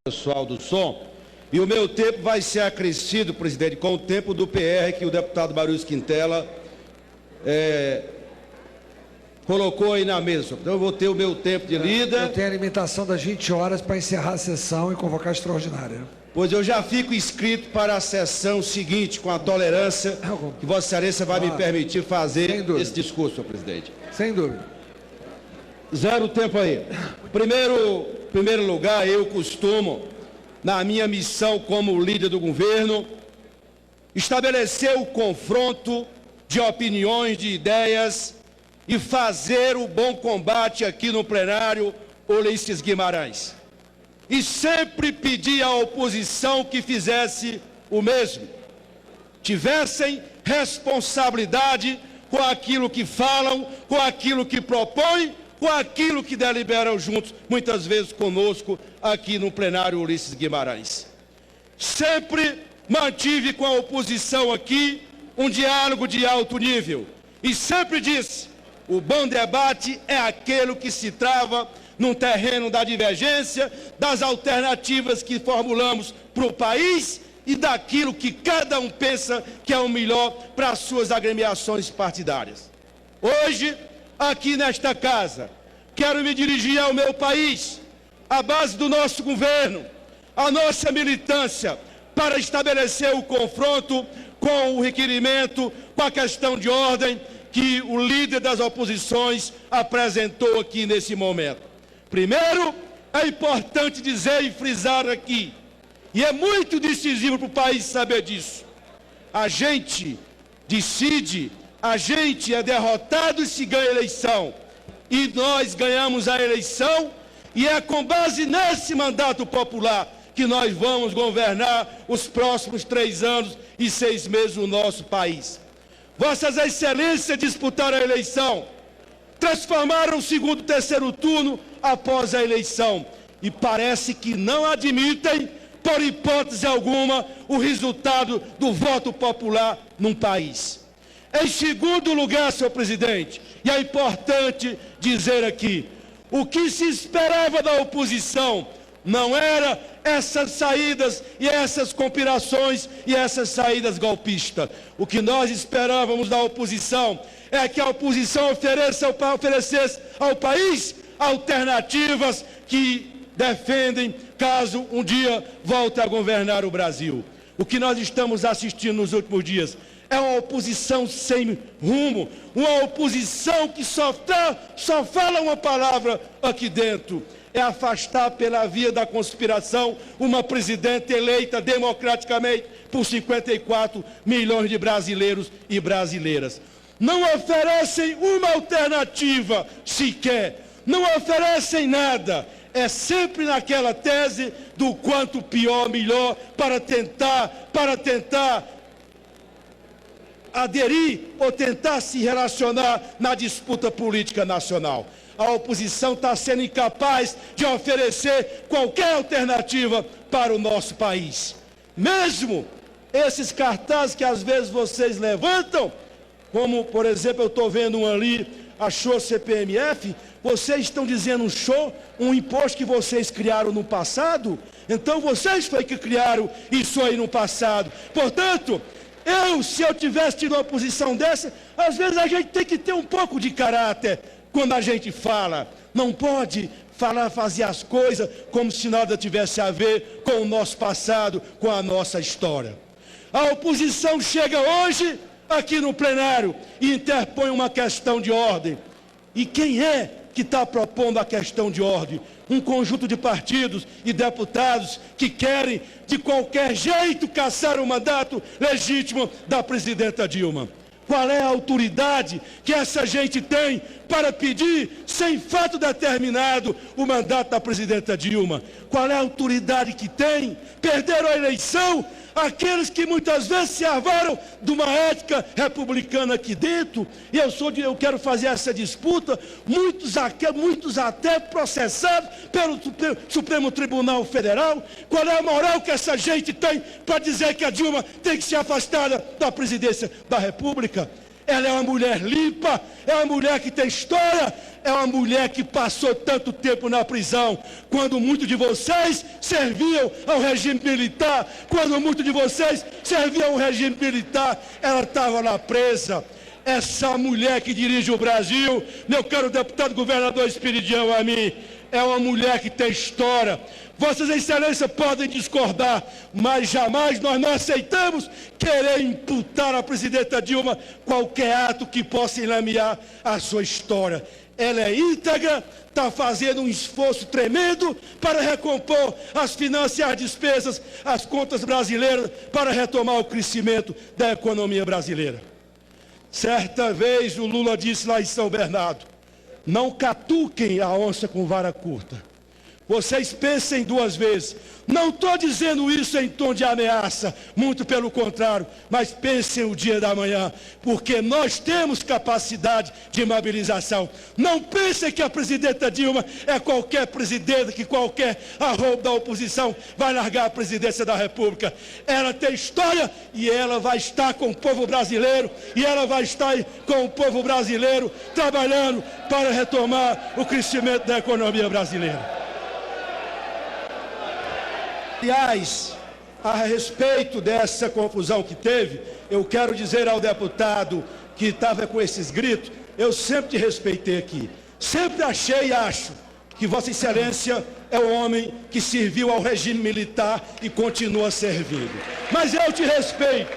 pessoal do som, e o meu tempo vai ser acrescido, presidente, com o tempo do PR que o deputado Maurício Quintela colocou aí na mesa. Então eu vou ter o meu tempo de lida. Eu tenho a limitação das 20 horas para encerrar a sessão e convocar a extraordinária. Pois eu já fico inscrito para a sessão seguinte, com a tolerância que Vossa Excelência vai me permitir fazer esse discurso, senhor presidente. Sem dúvida. Zero tempo aí. Primeiro lugar, eu costumo, na minha missão como líder do governo, estabelecer o confronto de opiniões, de ideias e fazer o bom combate aqui no plenário Ulisses Guimarães. E sempre pedi à oposição que fizesse o mesmo. Tivessem responsabilidade com aquilo que falam, com aquilo que propõem, com aquilo que deliberam juntos, muitas vezes conosco, aqui no plenário Ulisses Guimarães. Sempre mantive com a oposição aqui um diálogo de alto nível. E sempre disse, o bom debate é aquele que se trava num terreno da divergência, das alternativas que formulamos para o país e daquilo que cada um pensa que é o melhor para as suas agremiações partidárias. Hoje, aqui nesta casa, quero me dirigir ao meu país, à base do nosso governo, à nossa militância, para estabelecer o confronto com o requerimento, com a questão de ordem que o líder das oposições apresentou aqui nesse momento. Primeiro, é importante dizer e frisar aqui, e é muito decisivo para o país saber disso, a gente decide, a gente é derrotado e se ganha a eleição. E nós ganhamos a eleição e é com base nesse mandato popular que nós vamos governar os próximos 3 anos e 6 meses no nosso país. Vossas Excelências disputaram a eleição, transformaram o segundo e terceiro turno após a eleição e parece que não admitem, por hipótese alguma, o resultado do voto popular num país. Em segundo lugar, senhor presidente, e é importante dizer aqui, o que se esperava da oposição não era essas saídas e essas conspirações e essas saídas golpistas. O que nós esperávamos da oposição é que a oposição oferecesse ao país alternativas que defendem caso um dia volte a governar o Brasil. O que nós estamos assistindo nos últimos dias é uma oposição sem rumo, uma oposição que só fala uma palavra aqui dentro, é afastar pela via da conspiração uma presidente eleita democraticamente por 54 milhões de brasileiros e brasileiras. Não oferecem uma alternativa sequer, não oferecem nada, é sempre naquela tese do quanto pior, melhor, para tentar aderir ou tentar se relacionar na disputa política nacional. A oposição está sendo incapaz de oferecer qualquer alternativa para o nosso país. Mesmo esses cartazes que às vezes vocês levantam, como por exemplo eu estou vendo um ali, a Show CPMF, vocês estão dizendo um imposto que vocês criaram no passado, então vocês foi que criaram isso aí no passado. Portanto, se eu tivesse tido uma posição dessa, às vezes a gente tem que ter um pouco de caráter quando a gente fala. Não pode fazer as coisas como se nada tivesse a ver com o nosso passado, com a nossa história. A oposição chega hoje aqui no plenário e interpõe uma questão de ordem. E quem é que está propondo a questão de ordem? Um conjunto de partidos e deputados que querem, de qualquer jeito, caçar o mandato legítimo da presidenta Dilma. Qual é a autoridade que essa gente tem para pedir, sem fato determinado, o mandato da presidenta Dilma? Qual é a autoridade que tem? Perderam a eleição aqueles que muitas vezes se arvaram de uma ética republicana aqui dentro, e eu quero fazer essa disputa, muitos até processados pelo Supremo Tribunal Federal. Qual é a moral que essa gente tem para dizer que a Dilma tem que ser afastada da presidência da República? Ela é uma mulher limpa, é uma mulher que tem história, é uma mulher que passou tanto tempo na prisão, quando muitos de vocês serviam ao regime militar, quando muitos de vocês serviam ao regime militar, ela estava lá presa. Essa mulher que dirige o Brasil, meu caro deputado governador Espiridião Amin, é uma mulher que tem história. Vossas Excelências podem discordar, mas jamais nós não aceitamos querer imputar à presidenta Dilma qualquer ato que possa enlamear a sua história. Ela é íntegra, está fazendo um esforço tremendo para recompor as finanças e as despesas, as contas brasileiras, para retomar o crescimento da economia brasileira. Certa vez o Lula disse lá em São Bernardo: não catuquem a onça com vara curta. Vocês pensem duas vezes. Não estou dizendo isso em tom de ameaça, muito pelo contrário, mas pensem o dia da manhã, porque nós temos capacidade de mobilização. Não pensem que a presidenta Dilma é qualquer presidente, que qualquer arrobo da oposição vai largar a presidência da República. Ela tem história e ela vai estar com o povo brasileiro, e ela vai estar com o povo brasileiro trabalhando para retomar o crescimento da economia brasileira. Aliás, a respeito dessa confusão que teve, eu quero dizer ao deputado que estava com esses gritos, eu sempre te respeitei aqui. Sempre achei e acho que Vossa Excelência é o homem que serviu ao regime militar e continua servindo. Mas eu te respeito,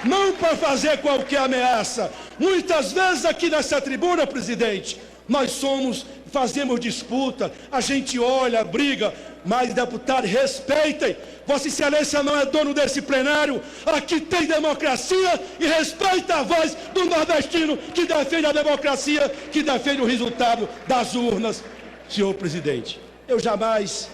não para fazer qualquer ameaça. Muitas vezes aqui nessa tribuna, presidente, nós fazemos disputa, a gente olha, briga, mas, deputado, respeitem. Vossa Excelência não é dono desse plenário. Aqui tem democracia e respeita a voz do nordestino que defende a democracia, que defende o resultado das urnas, senhor presidente. Eu jamais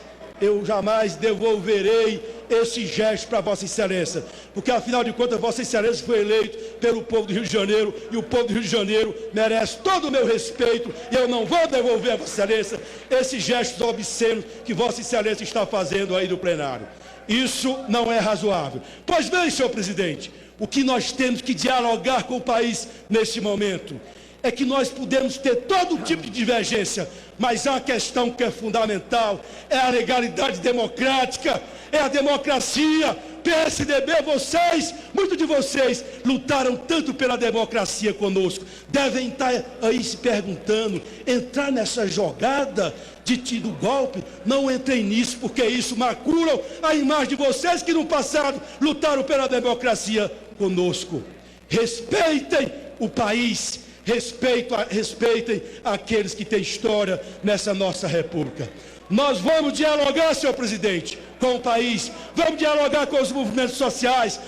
devolverei esse gesto para Vossa Excelência, porque afinal de contas Vossa Excelência foi eleito pelo povo do Rio de Janeiro, e o povo do Rio de Janeiro merece todo o meu respeito, e eu não vou devolver a Vossa Excelência esses gestos obscenos que Vossa Excelência está fazendo aí do plenário. Isso não é razoável. Pois bem, senhor presidente, o que nós temos que dialogar com o país neste momento é que nós podemos ter todo tipo de divergência, mas há uma questão que é fundamental, é a legalidade democrática, é a democracia. PSDB, muitos de vocês lutaram tanto pela democracia conosco, devem estar aí se perguntando, entrar nessa jogada do golpe, não entrem nisso, porque isso macula a imagem de vocês que no passado lutaram pela democracia conosco. Respeitem o país, respeitem aqueles que têm história nessa nossa república. Nós vamos dialogar, senhor presidente, com o país, vamos dialogar com os movimentos sociais.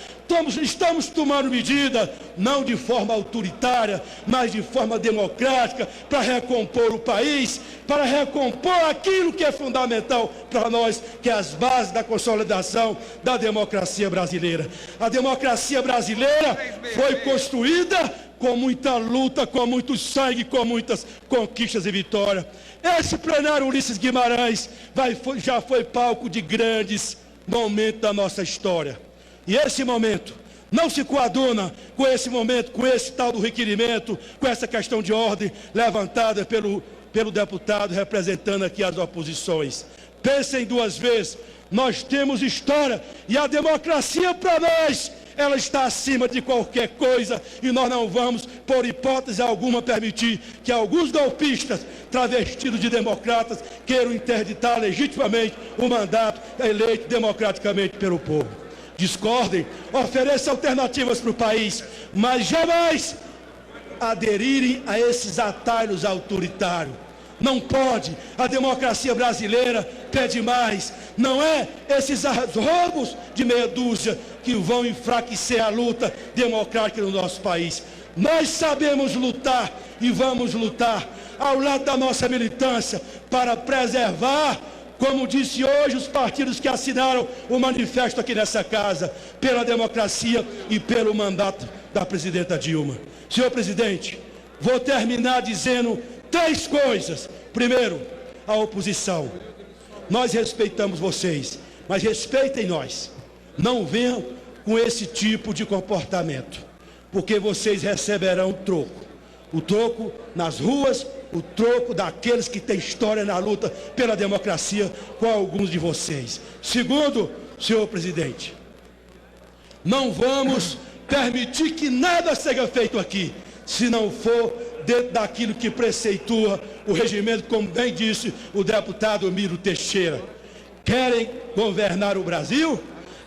Estamos tomando medida, não de forma autoritária, mas de forma democrática, para recompor o país, para recompor aquilo que é fundamental para nós, que é as bases da consolidação da democracia brasileira. A democracia brasileira foi construída com muita luta, com muito sangue, com muitas conquistas e vitórias. Esse plenário Ulisses Guimarães já foi palco de grandes momentos da nossa história. E esse momento não se coaduna com esse momento, com esse tal do requerimento, com essa questão de ordem levantada pelo deputado representando aqui as oposições. Pensem duas vezes, nós temos história e a democracia para nós, ela está acima de qualquer coisa, e nós não vamos, por hipótese alguma, permitir que alguns golpistas, travestidos de democratas, queiram interditar legitimamente o mandato eleito democraticamente pelo povo. Discordem, ofereçam alternativas para o país, mas jamais aderirem a esses atalhos autoritários. Não pode, a democracia brasileira pede mais. Não é esses roubos de meia dúzia que vão enfraquecer a luta democrática no nosso país. Nós sabemos lutar e vamos lutar ao lado da nossa militância para preservar, como disse hoje os partidos que assinaram o manifesto aqui nessa casa, pela democracia e pelo mandato da presidenta Dilma. Senhor presidente, vou terminar dizendo 3 coisas. Primeiro, a oposição. Nós respeitamos vocês, mas respeitem nós. Não venham com esse tipo de comportamento, porque vocês receberão o troco. O troco nas ruas, o troco daqueles que têm história na luta pela democracia com alguns de vocês. Segundo, senhor presidente, não vamos permitir que nada seja feito aqui, se não for dentro daquilo que preceitua o regimento, como bem disse o deputado Miro Teixeira. Querem governar o Brasil?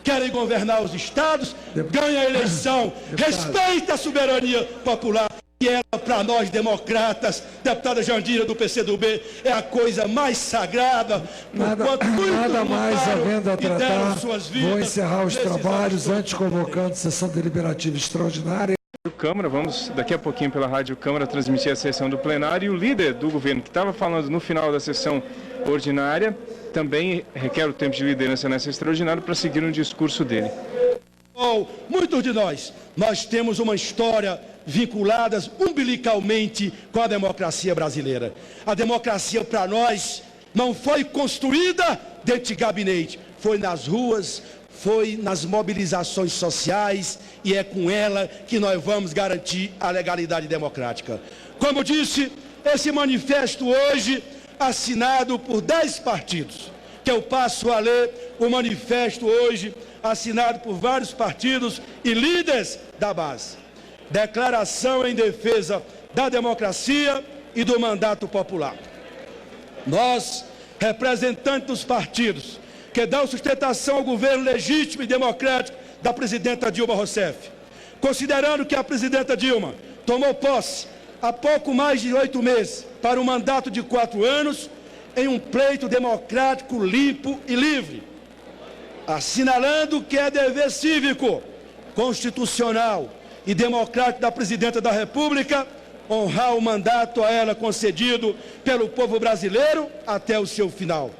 Querem governar os estados? Ganha a eleição, respeita a soberania popular. E ela, para nós democratas, deputada Jandira do PCdoB, é a coisa mais sagrada. Nada mais havendo a tratar, vou encerrar os trabalhos, antes convocando sessão deliberativa extraordinária. Câmara, vamos daqui a pouquinho pela Rádio Câmara transmitir a sessão do plenário, e o líder do governo que estava falando no final da sessão ordinária também requer o tempo de liderança nessa extraordinária para seguir um discurso dele. Muitos de nós temos uma história vinculadas umbilicalmente com a democracia brasileira. A democracia para nós não foi construída dentro de gabinete, foi nas ruas, foi nas mobilizações sociais, e é com ela que nós vamos garantir a legalidade democrática. Como disse, esse manifesto hoje, assinado por 10 partidos, que eu passo a ler o manifesto hoje, assinado por vários partidos e líderes da base. Declaração em defesa da democracia e do mandato popular. Nós, representantes dos partidos que dão sustentação ao governo legítimo e democrático da presidenta Dilma Rousseff, considerando que a presidenta Dilma tomou posse há pouco mais de 8 meses para um mandato de 4 anos, em um pleito democrático, limpo e livre, assinalando que é dever cívico, constitucional e democrático da presidenta da República honrar o mandato a ela concedido pelo povo brasileiro até o seu final,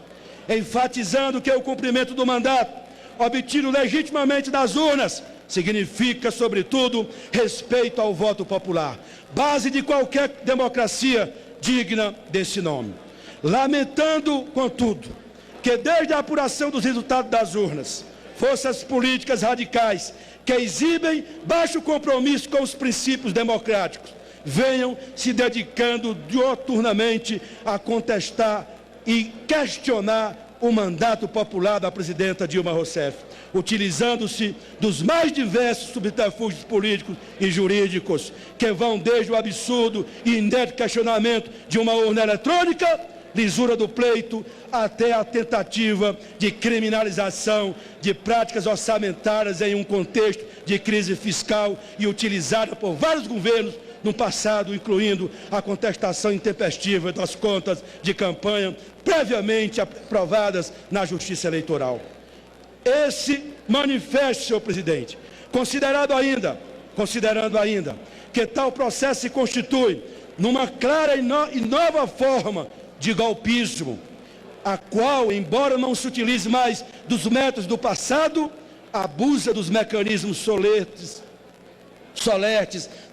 enfatizando que o cumprimento do mandato obtido legitimamente das urnas significa, sobretudo, respeito ao voto popular, base de qualquer democracia digna desse nome. Lamentando, contudo, que desde a apuração dos resultados das urnas, forças políticas radicais que exibem baixo compromisso com os princípios democráticos venham se dedicando dioturnamente a contestar e questionar o mandato popular da presidenta Dilma Rousseff, utilizando-se dos mais diversos subterfúgios políticos e jurídicos, que vão desde o absurdo e inédito questionamento de uma urna eletrônica, lisura do pleito, até a tentativa de criminalização de práticas orçamentárias em um contexto de crise fiscal e utilizada por vários governos no passado, incluindo a contestação intempestiva das contas de campanha previamente aprovadas na Justiça Eleitoral. Esse manifesto, senhor presidente, considerando ainda que tal processo se constitui numa clara e nova forma de golpismo, a qual, embora não se utilize mais dos métodos do passado, abusa dos mecanismos solertes,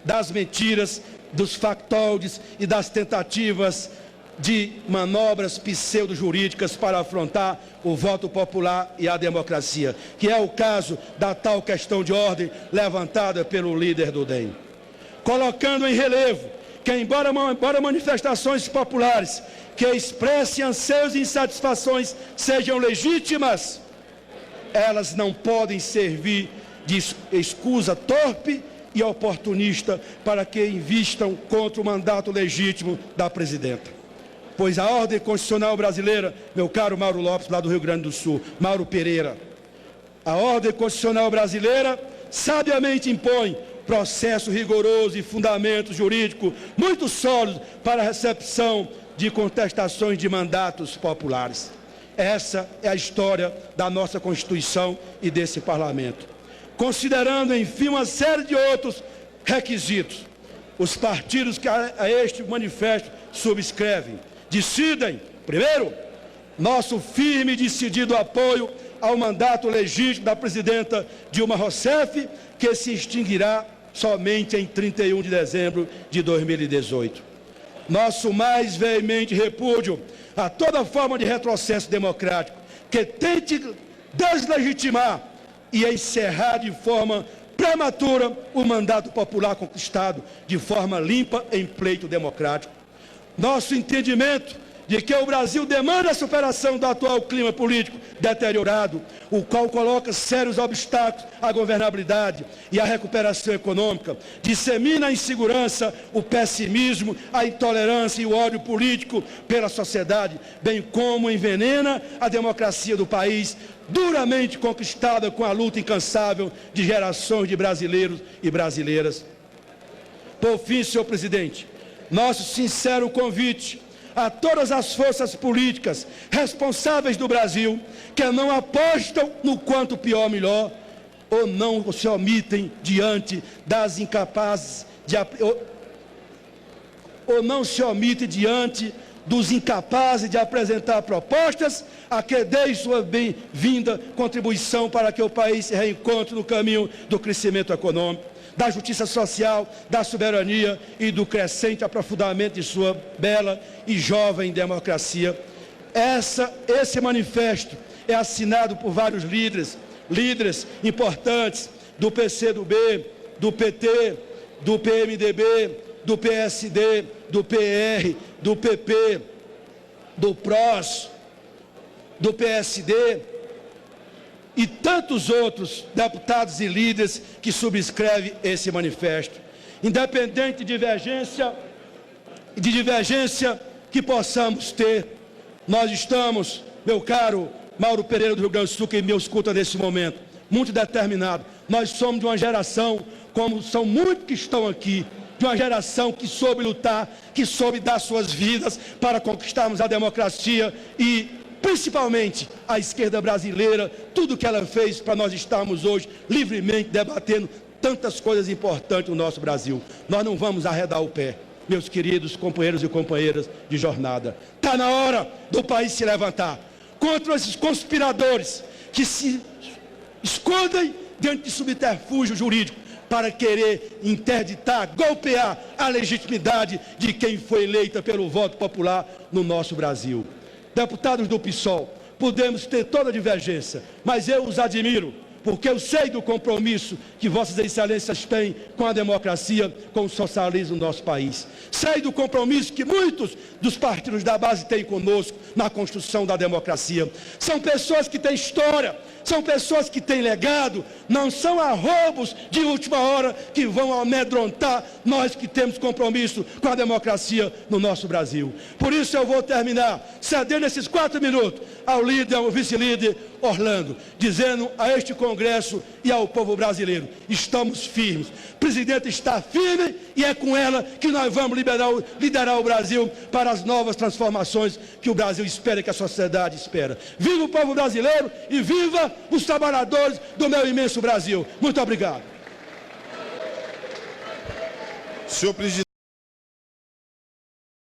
das mentiras, dos factóides e das tentativas de manobras pseudo-jurídicas para afrontar o voto popular e a democracia, que é o caso da tal questão de ordem levantada pelo líder do DEM. Colocando em relevo que, embora manifestações populares que expressem anseios e insatisfações sejam legítimas, elas não podem servir de escusa torpe e oportunista para que invistam contra o mandato legítimo da presidenta. Pois a ordem constitucional brasileira, meu caro Mauro Lopes, lá do Rio Grande do Sul, Mauro Pereira, a ordem constitucional brasileira sabiamente impõe processo rigoroso e fundamento jurídico muito sólido para a recepção de contestações de mandatos populares. Essa é a história da nossa Constituição e desse Parlamento. Considerando, enfim, uma série de outros requisitos, os partidos que a este manifesto subscrevem decidem, primeiro, nosso firme e decidido apoio ao mandato legítimo da presidenta Dilma Rousseff, que se extinguirá somente em 31 de dezembro de 2018. Nosso mais veemente repúdio a toda forma de retrocesso democrático que tente deslegitimar e encerrar de forma prematura o mandato popular conquistado de forma limpa em pleito democrático. Nosso entendimento de que o Brasil demanda a superação do atual clima político deteriorado, o qual coloca sérios obstáculos à governabilidade e à recuperação econômica, dissemina a insegurança, o pessimismo, a intolerância e o ódio político pela sociedade, bem como envenena a democracia do país, duramente conquistada com a luta incansável de gerações de brasileiros e brasileiras. Por fim, senhor presidente, nosso sincero convite a todas as forças políticas responsáveis do Brasil que não apostam no quanto pior melhor, ou não se omitem diante das incapazes de ou não se omitem diante dos incapazes de apresentar propostas, a que deem sua bem-vinda contribuição para que o país se reencontre no caminho do crescimento econômico, da justiça social, da soberania e do crescente aprofundamento de sua bela e jovem democracia. Esse manifesto é assinado por vários líderes importantes do PCdoB, do PT, do PMDB, do PSD, do PR, do PP, do PROS, do PSD, e tantos outros deputados e líderes que subscrevem esse manifesto. Independente de divergência que possamos ter, nós estamos, meu caro Mauro Pereira do Rio Grande do Sul, que me escuta nesse momento, muito determinado. Nós somos de uma geração, como são muitos que estão aqui, de uma geração que soube lutar, que soube dar suas vidas para conquistarmos a democracia e principalmente a esquerda brasileira, tudo que ela fez para nós estarmos hoje livremente debatendo tantas coisas importantes no nosso Brasil. Nós não vamos arredar o pé, meus queridos companheiros e companheiras de jornada. Está na hora do país se levantar contra esses conspiradores que se escondem diante de subterfúgio jurídico para querer interditar, golpear a legitimidade de quem foi eleita pelo voto popular no nosso Brasil. Deputados do PSOL, podemos ter toda divergência, mas eu os admiro, porque eu sei do compromisso que vossas excelências têm com a democracia, com o socialismo no nosso país. Sei do compromisso que muitos dos partidos da base têm conosco na construção da democracia. São pessoas que têm história, são pessoas que têm legado, não são arroubos de última hora que vão amedrontar nós que temos compromisso com a democracia no nosso Brasil. Por isso eu vou terminar cedendo esses 4 minutos ao líder, ao vice-líder Orlando, dizendo a este Congresso e ao povo brasileiro: estamos firmes. O presidente está firme e é com ela que nós vamos liderar o Brasil para as novas transformações que o Brasil espera, que a sociedade espera. Viva o povo brasileiro e viva os trabalhadores do meu imenso Brasil. Muito obrigado. Senhor presidente.